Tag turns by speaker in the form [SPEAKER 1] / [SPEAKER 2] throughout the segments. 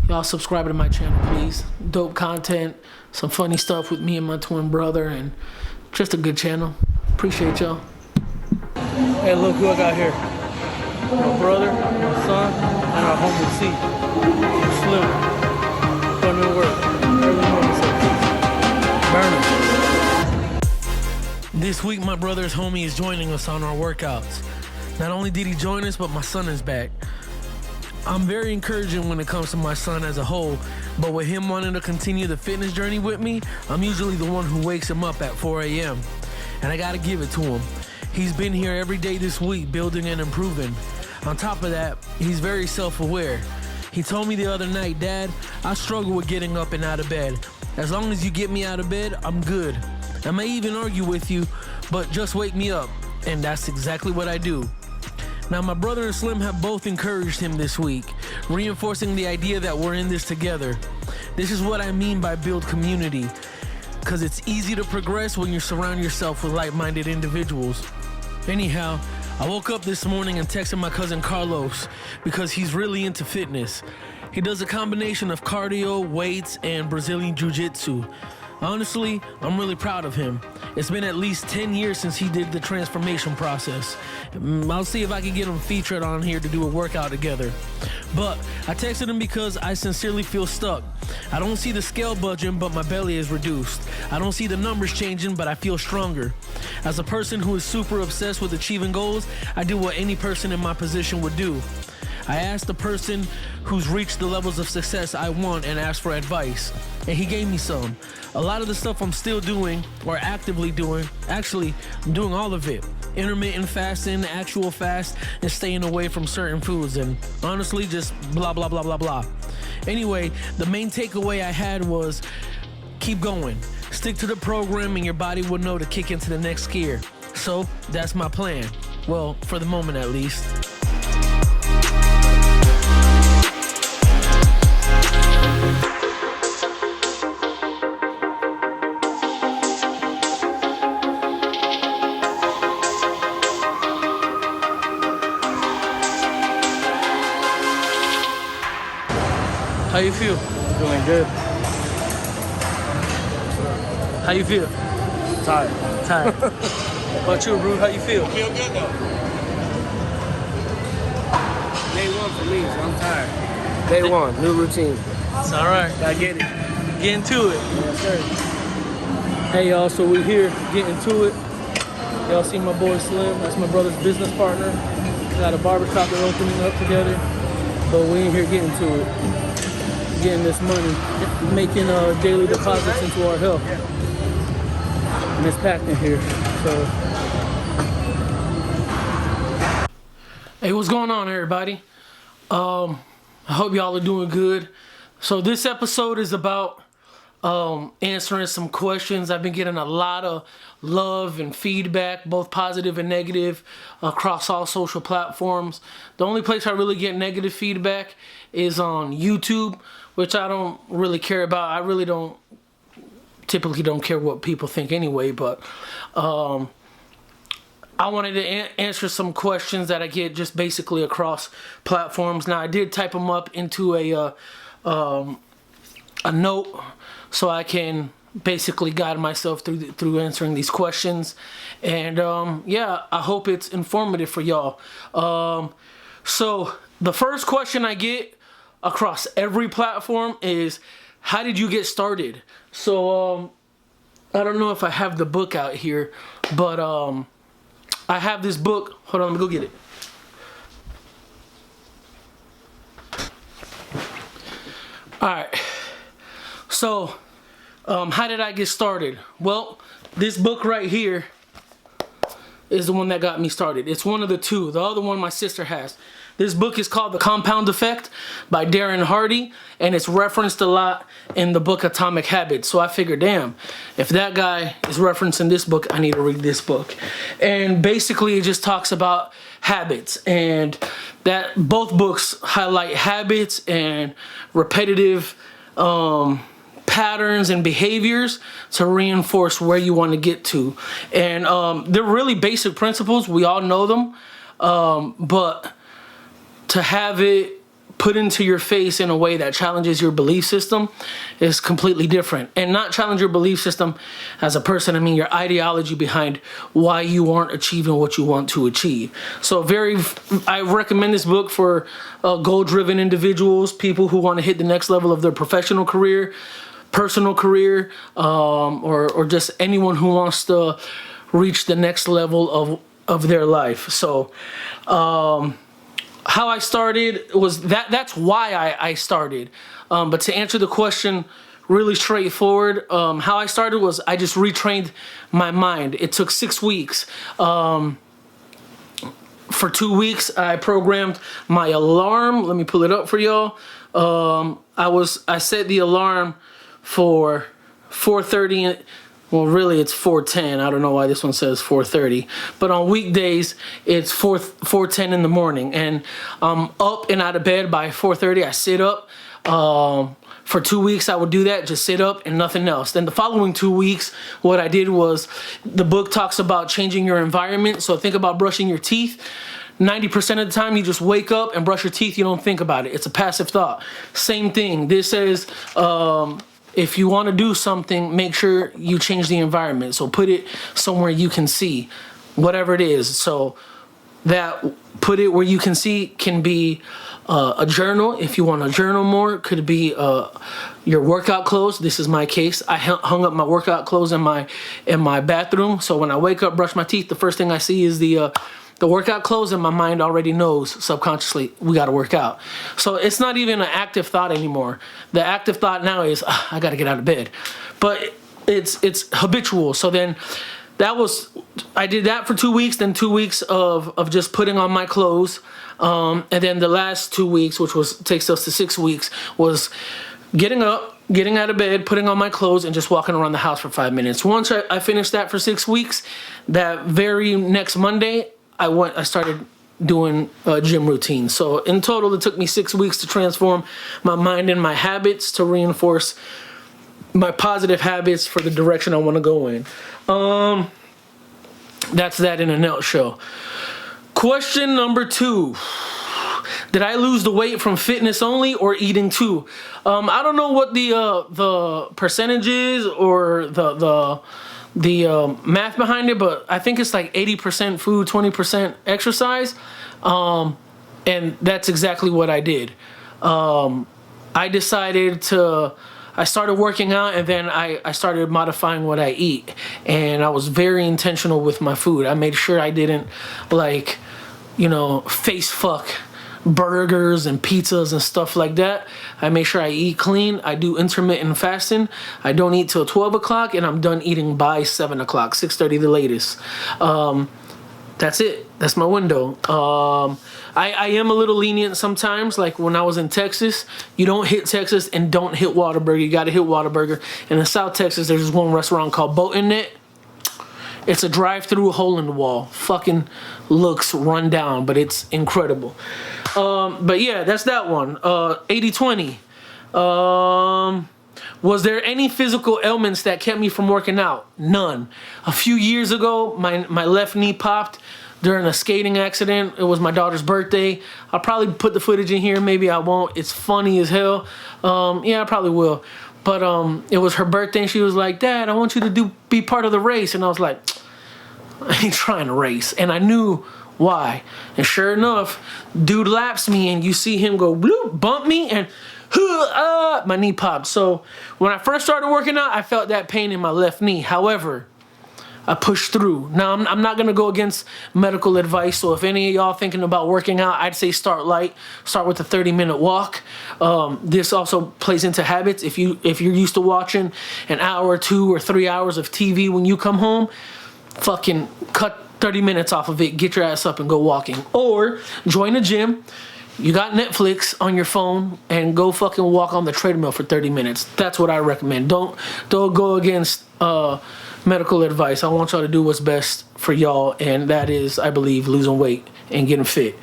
[SPEAKER 1] y'all subscribe to my channel, please. Dope content, some funny stuff with me and my twin brother, and just a good channel. Appreciate y'all. Hey, look who I got here. My brother, my son, and our homie C. Slim. Going to work. Every morning, so peace. Burn him. This week, my brother's homie is joining us on our workouts. Not only did he join us, but my son is back. I'm very encouraging when it comes to my son as a whole, but with him wanting to continue the fitness journey with me, I'm usually the one who wakes him up at 4 a.m. And I gotta give it to him. He's been here every day this week, building and improving. On top of that, he's very self-aware. He told me the other night, "Dad, I struggle with getting up and out of bed. As long as you get me out of bed, I'm good. I may even argue with you, but just wake me up." And that's exactly what I do. Now, my brother and Slim have both encouraged him this week, reinforcing the idea that we're in this together. This is what I mean by build community, because it's easy to progress when you surround yourself with like-minded individuals. Anyhow, I woke up this morning and texted my cousin Carlos because he's really into fitness. He does a combination of cardio, weights, and Brazilian Jiu-Jitsu. Honestly, I'm really proud of him. It's been at least 10 years since he did the transformation process. I'll see if I can get him featured on here to do a workout together. But I texted him because I sincerely feel stuck. I don't see the scale budging, but my belly is reduced. I don't see the numbers changing, but I feel stronger. As a person who is super obsessed with achieving goals, I do what any person in my position would do. I asked the person who's reached the levels of success I want and asked for advice, and he gave me some. A lot of the stuff I'm still doing, or actively doing, actually, I'm doing all of it. Intermittent fasting, actual fast, and staying away from certain foods, and honestly, just blah, blah, blah, blah, blah. Anyway, the main takeaway I had was, keep going. Stick to the program and your body will know to kick into the next gear. So, that's my plan. Well, for the moment at least. How you feel?
[SPEAKER 2] Feeling good.
[SPEAKER 1] How you feel?
[SPEAKER 2] Tired.
[SPEAKER 1] Tired. What about you, Rue? How you feel?
[SPEAKER 3] I feel good though.
[SPEAKER 2] Day one for me, so I'm tired. Day one, new routine.
[SPEAKER 1] It's all right.
[SPEAKER 2] Gotta get it.
[SPEAKER 1] Get into it.
[SPEAKER 2] Yes, sir.
[SPEAKER 1] Hey, y'all, so we're here getting to it. Y'all see my boy Slim. That's my brother's business partner. We got a barbershop they're opening up together. But we in here getting to it. Getting this money, making daily deposits into our health. And it's packed in here, so. Hey, what's going on, everybody? I hope y'all are doing good. So this episode is about answering some questions. I've been getting a lot of love and feedback, both positive and negative, across all social platforms. The only place I really get negative feedback is on YouTube, which I don't really care about. I really typically don't care what people think anyway, but I wanted to answer some questions that I get just basically across platforms. Now, I did type them up into a note so I can basically guide myself through answering these questions. And yeah, I hope it's informative for y'all. So the first question I get across every platform is, how did you get started? So I don't know if I have the book out here, but I have this book. Hold on, let me go get it. All right. So how did I get started? Well, this book right here is the one that got me started. It's one of the two. The other one my sister has. This book is called The Compound Effect by Darren Hardy, and it's referenced a lot in the book Atomic Habits. So I figured, damn, if that guy is referencing this book, I need to read this book. And basically it just talks about habits, and that both books highlight habits and repetitive patterns and behaviors to reinforce where you want to get to. And they're really basic principles. We all know them, but to have it put into your face in a way that challenges your belief system is completely different. And not challenge your belief system as a person, I mean your ideology behind why you aren't achieving what you want to achieve. So I recommend this book for goal-driven individuals, people who want to hit the next level of their professional career, personal career, or just anyone who wants to reach the next level of their life. So how I started was that's why I started. But to answer the question really straightforward, how I started was I just retrained my mind. It took 6 weeks. For 2 weeks, I programmed my alarm. Let me pull it up for y'all. I set the alarm for 4:30. Well, really, it's 4:10. I don't know why this one says 4:30. But on weekdays, it's 4:10 in the morning. And I'm up and out of bed by 4:30. I sit up. For 2 weeks, I would do that, just sit up and nothing else. Then the following 2 weeks, what I did was, the book talks about changing your environment. So think about brushing your teeth. 90% of the time, you just wake up and brush your teeth. You don't think about it. It's a passive thought. Same thing. This says, if you want to do something, make sure you change the environment. So put it somewhere you can see, whatever it is. So that put it where you can see can be a journal. If you want to journal more, could be your workout clothes. This is my case. I hung up my workout clothes in my bathroom. So when I wake up, brush my teeth, the first thing I see is the workout clothes, and my mind already knows subconsciously we got to work out. So it's not even an active thought anymore. The active thought now is I got to get out of bed, but it's habitual. So then I did that for 2 weeks. Then 2 weeks of just putting on my clothes, and then the last 2 weeks, which takes us to 6 weeks, was getting up, getting out of bed, putting on my clothes, and just walking around the house for 5 minutes. Once I finished that for 6 weeks, that very next Monday, I started doing a gym routine. So in total, it took me 6 weeks to transform my mind and my habits to reinforce my positive habits for the direction I want to go in. That's that in a nutshell. Question number 2. Did I lose the weight from fitness only or eating too? I don't know what the percentage is or the math behind it, but I think it's like 80% food, 20% exercise, and that's exactly what I did. I started working out, and then I started modifying what I eat, and I was very intentional with my food. I made sure I didn't face fuck burgers and pizzas and stuff like that. I make sure I eat clean. I do intermittent fasting. I don't eat till 12 o'clock, and I'm done eating by 7 o'clock, 6:30 the latest. That's it. That's my window. I am a little lenient sometimes. Like when I was in Texas, you don't hit Texas and don't hit Whataburger. You got to hit Whataburger. And in South Texas, there's one restaurant called Boat in It. It's a drive-through hole in the wall. Fucking looks run down, but it's incredible. But yeah, that's that one. 80-20. Was there any physical ailments that kept me from working out? None. A few years ago, my left knee popped during a skating accident. It was my daughter's birthday. I'll probably put the footage in here. Maybe I won't. It's funny as hell. Yeah, I probably will. But it was her birthday, and she was like, "Dad, I want you to be part of the race." And I was like, I ain't trying to race. And I knew why. And sure enough, dude laps me, and you see him go bloop, bump me, and my knee popped. So when I first started working out, I felt that pain in my left knee. However, I pushed through. Now, I'm not going to go against medical advice, so if any of y'all thinking about working out, I'd say start light. Start with a 30-minute walk. This also plays into habits. If you're used to watching an hour, 2 or 3 hours of TV when you come home, fucking cut 30 minutes off of it, get your ass up and go walking. Or join a gym. You got Netflix on your phone and go fucking walk on the treadmill for 30 minutes. That's what I recommend. Don't go against medical advice. I want y'all to do what's best for y'all, and that is, I believe, losing weight and getting fit.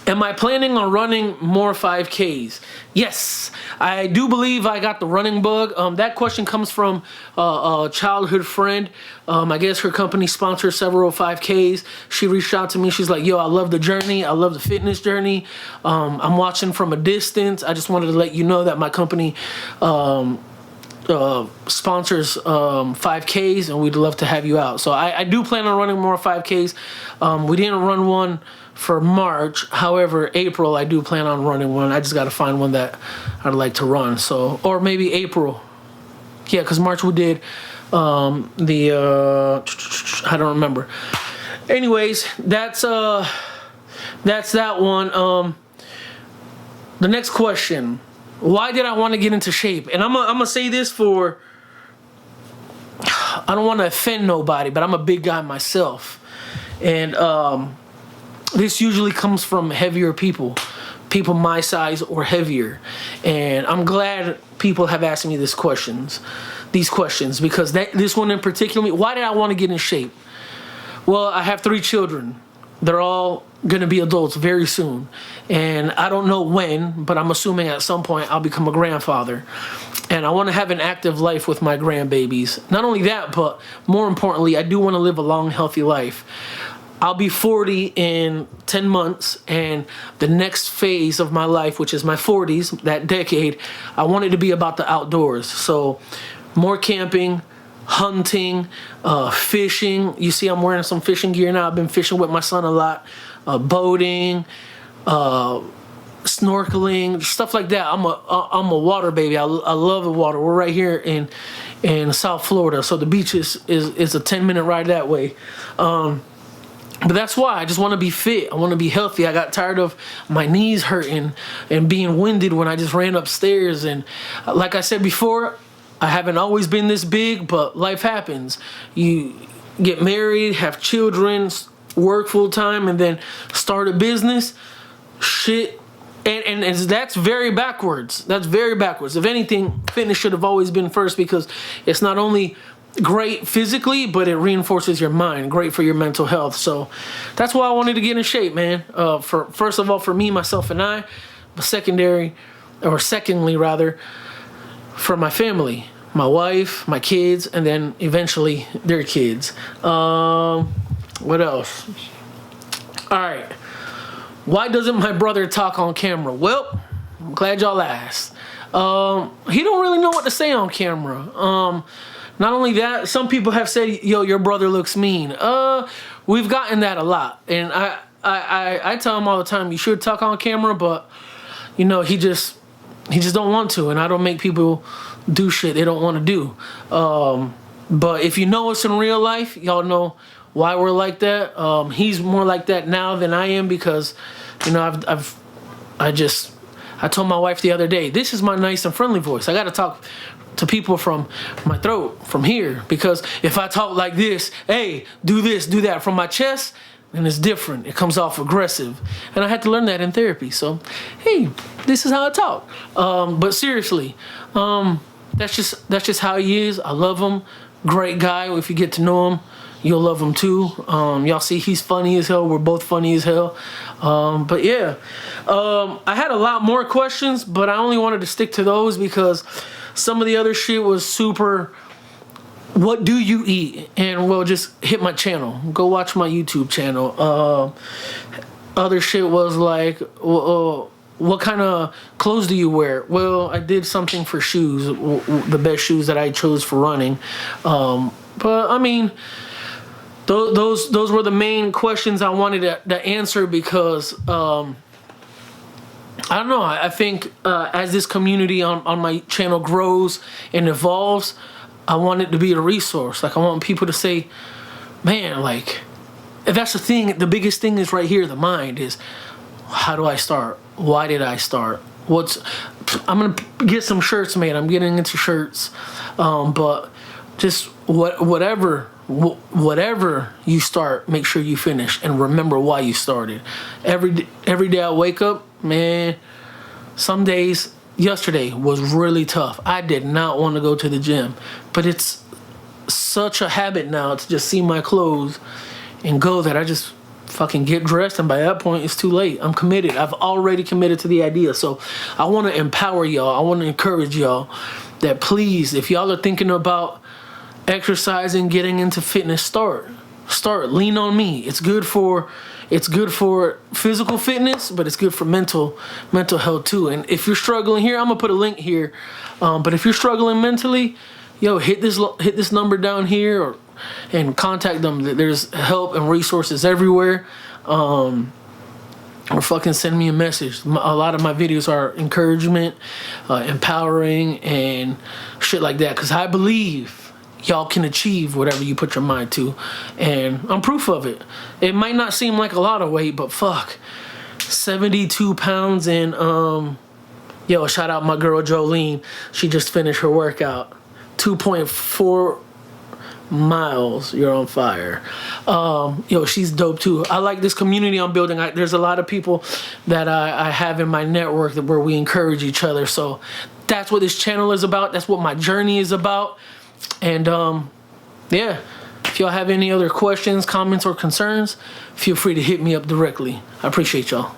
[SPEAKER 1] Am I planning on running more 5Ks? Yes, I do believe I got the running bug. That question comes from a childhood friend. I guess her company sponsors several 5Ks. She reached out to me. She's like, yo, I love the journey. I love the fitness journey. I'm watching from a distance. I just wanted to let you know that my company sponsors 5Ks, and we'd love to have you out. So I do plan on running more 5Ks. We didn't run one for March. However, April I do plan on running one. I just got to find one that I'd like to run. So, or maybe April. Yeah, because March we did I don't remember. Anyways, that's that one. The next question. Why did I want to get into shape? And I'm gonna say this for, I don't want to offend nobody, but I'm a big guy myself. And this usually comes from heavier people my size or heavier. And I'm glad people have asked me these questions because this one in particular, why did I want to get in shape? Well, I have 3 children. They're all gonna be adults very soon, and I don't know when, but I'm assuming at some point I'll become a grandfather, and I want to have an active life with my grandbabies. Not only that, but more importantly, I do want to live a long, healthy life. I'll be 40 in 10 months, and the next phase of my life, which is my 40s, that decade, I want it to be about the outdoors. So more camping, hunting, fishing. You see I'm wearing some fishing gear now. I've been fishing with my son a lot. Boating, snorkeling, stuff like that. I'm a water baby. I love the water. We're right here in South Florida, so the beach is a 10-minute ride that way. But that's why I just want to be fit. I want to be healthy. I got tired of my knees hurting and being winded when I just ran upstairs. And like I said before, I haven't always been this big, but life happens. You get married, have children, work full time, and then start a business. Shit. And that's very backwards. That's very backwards. If anything, fitness should have always been first, because it's not only great physically, but it reinforces your mind. Great for your mental health. So that's why I wanted to get in shape, man. First of all, for me, myself, and I, but secondly, for my family, my wife, my kids, and then eventually their kids. What else? All right. Why doesn't my brother talk on camera? Well, I'm glad y'all asked. He don't really know what to say on camera. Not only that, some people have said, yo, your brother looks mean. We've gotten that a lot. And I tell him all the time, you should talk on camera, but you know, he just don't want to, and I don't make people do shit they don't want to do. But if you know us in real life, y'all know why we're like that. He's more like that now than I am, because, you know, I told my wife the other day, this is my nice and friendly voice. I got to talk to people from my throat, from here, because if I talk like this, hey, do this, do that, from my chest, then it's different. It comes off aggressive, and I had to learn that in therapy. So, hey, this is how I talk. But seriously, that's just how he is. I love him. Great guy. If you get to know him, you'll love him too. Y'all see he's funny as hell. We're both funny as hell. But yeah, I had a lot more questions, but I only wanted to stick to those because some of the other shit was super, what do you eat? And well, just hit my channel. Go watch my YouTube channel. Other shit was like, what kind of clothes do you wear? Well, I did something for shoes, the best shoes that I chose for running. But I mean, those were the main questions I wanted to answer, because I don't know. I think as this community on my channel grows and evolves, I want it to be a resource. Like, I want people to say, man, like, that's the thing. The biggest thing is right here. The mind is, how do I start? Why did I start? I'm going to get some shirts made. I'm getting into shirts. But just whatever you start, make sure you finish and remember why you started. Every day I wake up, man, some days, yesterday was really tough. I did not want to go to the gym, but it's such a habit now to just see my clothes and go that I just fucking get dressed, and by that point it's too late. I'm committed. I've already committed to the idea. So I want to empower y'all. I want to encourage y'all that please, if y'all are thinking about exercising, getting into fitness, start. Lean on me. It's good for physical fitness, but it's good for mental health too. And if you're struggling here, I'm gonna put a link here. But if you're struggling mentally, yo, hit this number down here, and contact them. There's help and resources everywhere. Or fucking send me a message. A lot of my videos are encouragement, empowering, and shit like that. Cause I believe y'all can achieve whatever you put your mind to, and I'm proof of it. It might not seem like a lot of weight, but fuck, 72 pounds. And yo, shout out my girl Jolene. She just finished her workout. 2.4 miles. You're on fire. Yo, she's dope too. I like this community I'm building. There's a lot of people that I have in my network where we encourage each other. So that's what this channel is about. That's what my journey is about. And yeah, if y'all have any other questions, comments, or concerns, feel free to hit me up directly. I appreciate y'all.